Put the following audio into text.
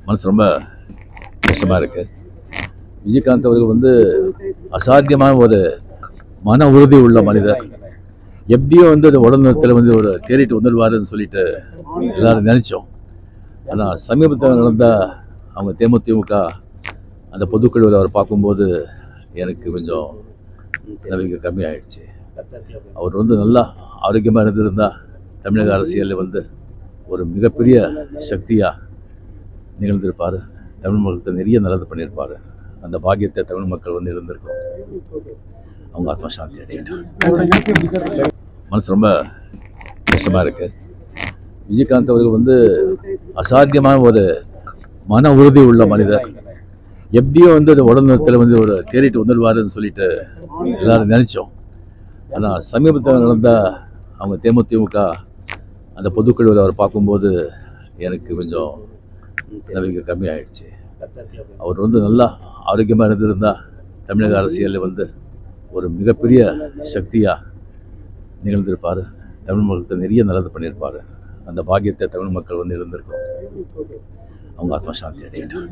மனசு ரொம்ப கஷ்டமாக இருக்குது. விஜயகாந்த் அவர்கள் வந்து அசாத்தியமான ஒரு மன உறுதி உள்ள மனிதர். எப்படியோ வந்து அந்த உடல்நலத்தில் வந்து ஒரு தேறிட்டு வந்துடுவாருன்னு சொல்லிட்டு எல்லாரும் நினச்சோம். ஆனால் சமீபத்தில் நடந்த அவங்க தேமுதிக அந்த பொதுக்குழுவில் அவர் பார்க்கும்போது எனக்கு கொஞ்சம் நம்பிக்கை கம்மியாயிடுச்சு. அவர் வந்து நல்லா ஆரோக்கியமாக இருந்திருந்தால் தமிழக அரசியலில் வந்து ஒரு மிகப்பெரிய சக்தியாக நிகழ்ந்திருப்பார். தமிழ் மக்களுக்கு நிறைய நல்லது பண்ணியிருப்பார். அந்த பாக்கியத்தை தமிழ் மக்கள் வந்து இருந்திருக்கோம். அவங்க ஆத்மா சாந்தி அடையட்டும். மனசு ரொம்ப கஷ்டமாக இருக்குது. விஜயகாந்த் அவர்கள் வந்து அசாத்தியமான ஒரு மன உறுதி உள்ள மனிதர். எப்படியோ வந்து அந்த உடல்நலத்தில் வந்து ஒரு தேறிட்டு வந்துடுவாருன்னு சொல்லிட்டு எல்லாரும் நினச்சோம். ஆனால் சமீபத்தில் நடந்த அவங்க தேமுதிக அந்த பொதுக்குழுவில் அவர் பார்க்கும்போது எனக்கு கொஞ்சம் நம்பிக்கை கம்மியாயிடுச்சு. அவர் வந்து நல்லா ஆரோக்கியமாக இருந்திருந்தால் தமிழக அரசியலில் வந்து ஒரு மிகப்பெரிய சக்தியாக நிகழ்ந்திருப்பார். தமிழ் மக்களுக்கு நிறைய நல்லது பண்ணியிருப்பார். அந்த பாக்கியத்தை தமிழ் மக்கள் வந்து இருந்திருக்கோம். அவங்க ஆத்மா சாந்தி அடையட்டும்.